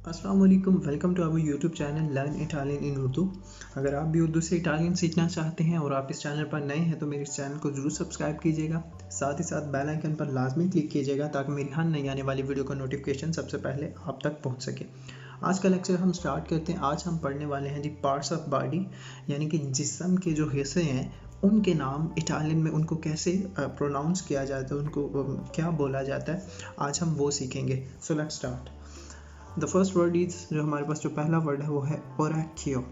अस्सलाम वालेकुम, welcome to our YouTube channel learn Italian in Urdu. अगर आप भी उर्दू से इटालियन सीखना चाहते हैं और आप इस चैनल पर नए हैं तो मेरे इस चैनल को ज़रूर सब्सक्राइब कीजिएगा। साथ ही साथ बेल आइकन पर लाजमी क्लिक कीजिएगा ताकि मेरी हर नई आने वाली वीडियो का नोटिफिकेशन सबसे पहले आप तक पहुंच सके। आज का लेक्चर हम स्टार्ट करते हैं। आज हम पढ़ने वाले हैं दी पार्ट्स ऑफ बॉडी, यानी कि जिस्म के जो हिस्से हैं उनके नाम इटालियन में उनको कैसे प्रोनाउंस किया जाता है, उनको क्या बोला जाता है, आज हम वो सीखेंगे। So let's start. The first word is, जो हमारे पास जो पहला वर्ड है वो है ओरेक्यो।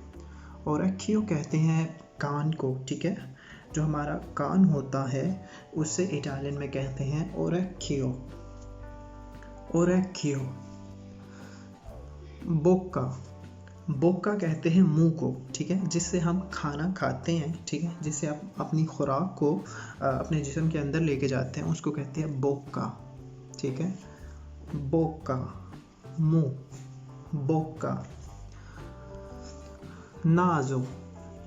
ओरेक्यो कहते हैं कान को, ठीक है। जो हमारा कान होता है उससे इटालियन में कहते हैं ओरेक्यो। ओरेक्यो। बोक्का। बोक्का कहते हैं मुंह को, ठीक है, जिससे हम खाना खाते हैं, ठीक है, जिससे आप अपनी खुराक को अपने जिस्म के अंदर लेके जाते हैं, उसको कहते हैं बोक्का, ठीक है। बोक्का, मुंह, बोक्का। नाजो।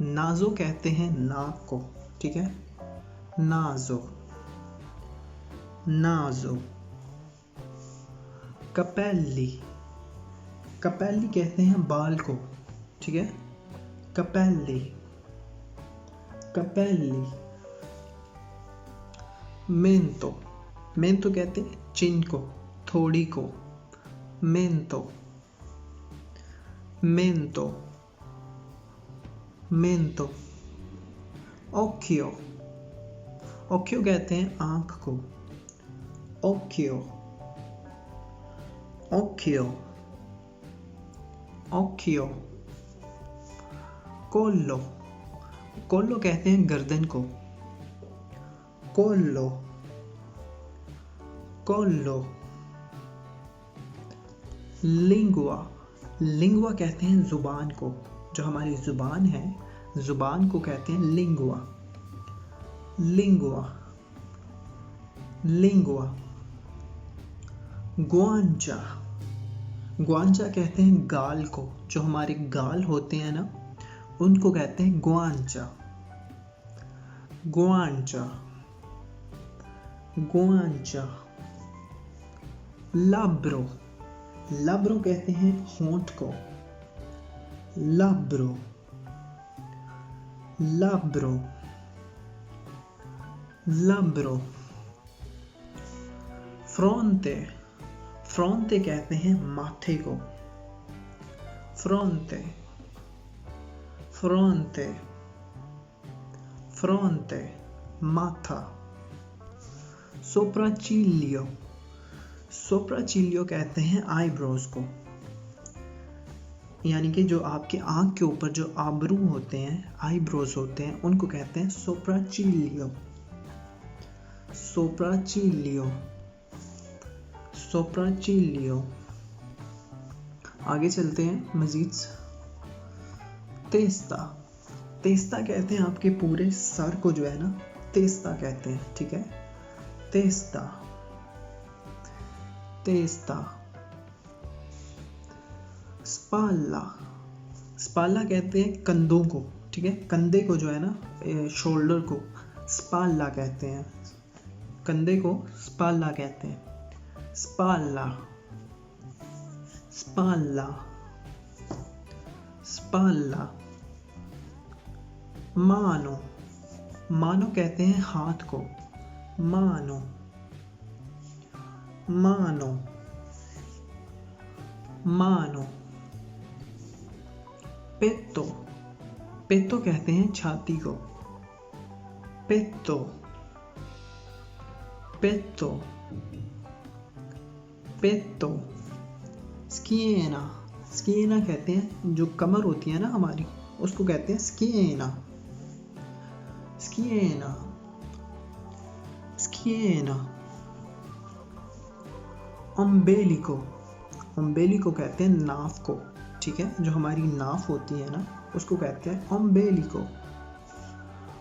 नाजो कहते हैं नाक को, ठीक है। नाजो, नाजो। कपेली। कपेली कहते हैं बाल को, ठीक है। कपेली, कपेली। मेंतो। मेंतो कहते हैं चिन को, थोड़ी को। मेंतो, मेंतो, मेंतो। ओक्यो। ओक्यो कहते हैं आंख को। ओक्यो, ओक्यो, ओक्यो। कोल्लो। कोल्लो कहते हैं गर्दन को। कोल्लो, कोल्लो। लिंगुआ। लिंगुआ कहते हैं जुबान को, जो हमारी जुबान है, जुबान को कहते हैं लिंगुआ। लिंगुआ, लिंगुआ। गुआंचा। गुआंचा कहते हैं गाल को, जो हमारे गाल होते हैं ना उनको कहते हैं गुआंचा। गुआंचा, गुआंचा। लाब्रो। लाब्रो कहते हैं होंठ को। लाब्रो, लाब्रो, लाब्रो। फ्रोंते। फ्रोंते कहते हैं माथे को। फ्रोंते, फ्रोंते, फ्रोंते। माथा। सोप्राचिलियो। सोप्राचिलियो कहते हैं आईब्रोज को, यानी कि जो आपके आँख के ऊपर जो आबरू होते हैं, आईब्रोज होते हैं, उनको कहते हैं सोप्राचिलियो। सोप्राचिलियो, सोप्राचिलियो। आगे चलते हैं मजीद। तेस्ता। तेस्ता कहते हैं आपके पूरे सर को जो है ना, तेस्ता कहते हैं, ठीक है। तेस्ता, तेस्ता। स्पाल्ला। स्पाल्ला कहते हैं कंधों को, ठीक है, कंधे को जो है ना, शोल्डर को स्पाल्ला कहते हैं, कंधे को स्पाल्ला कहते हैं। स्पाल्ला, स्पाल्ला, स्पाल्ला। मानो। मानो कहते हैं हाथ को। मानो, मानो, मानो। पेत्तो। पेत्तो कहते हैं छाती को। पेत्तो, पेत्तो, पेत्तो। स्किएना। स्किएना कहते हैं जो कमर होती है ना हमारी, उसको कहते हैं स्किएना। स्किएना, स्किएना। अम्बेलिको। अम्बेलिको कहते हैं नाफ को, ठीक है, जो हमारी नाफ होती है ना उसको कहते हैं अम्बेलिको।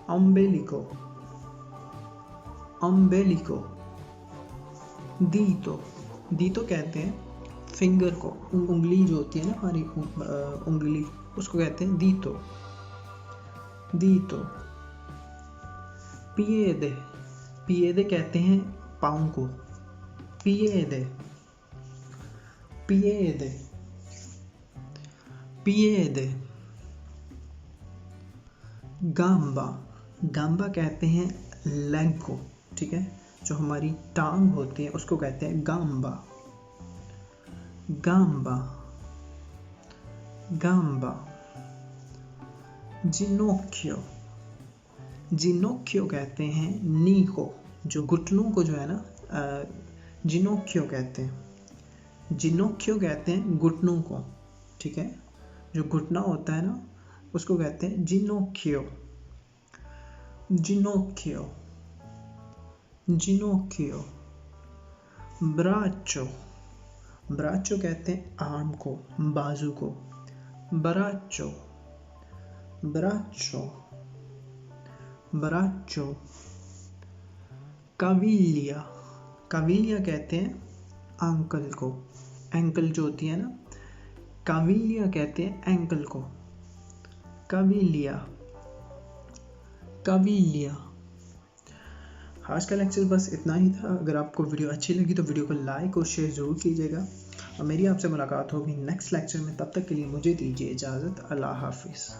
अम्बेलिको, अम्बेलिको। दीतो। दीतो कहते हैं फिंगर को, उंगली जो होती है ना हमारी उंगली, उसको कहते हैं दीतो। दीतो। पिएदे। पिएदे कहते हैं पाँव को। पिएदे, piede, पिएदे। गाम्बा, गाम्बा कहते हैं लेग को, ठीक है, जो हमारी टांग होती है उसको कहते हैं गाम्बा। गाम्बा, गाम्बा। जिनोक्यो, जिनोक्यो कहते हैं नी को, जो घुटनों को जो है ना, जिनोक्यो कहते हैं। जिनोक्यो कहते हैं घुटनों को, ठीक है, जो घुटना होता है ना उसको कहते हैं जिनोक्यो। जिनोक्यो, जिनोक्यो। ब्राचो, ब्राचो कहते हैं आर्म को, बाजू को। ब्राचो, ब्राचो, ब्राचो। काविलिया, काविलिया कहते हैं अंकल को, एंकल जो होती है ना, काविलिया कहते हैं एंकल को। काविलिया, काविलिया। आज का लेक्चर बस इतना ही था। अगर आपको वीडियो अच्छी लगी तो वीडियो को लाइक और शेयर ज़रूर कीजिएगा, और मेरी आपसे मुलाकात होगी नेक्स्ट लेक्चर में। तब तक के लिए मुझे दीजिए इजाज़त। अल्लाह हाफिज़।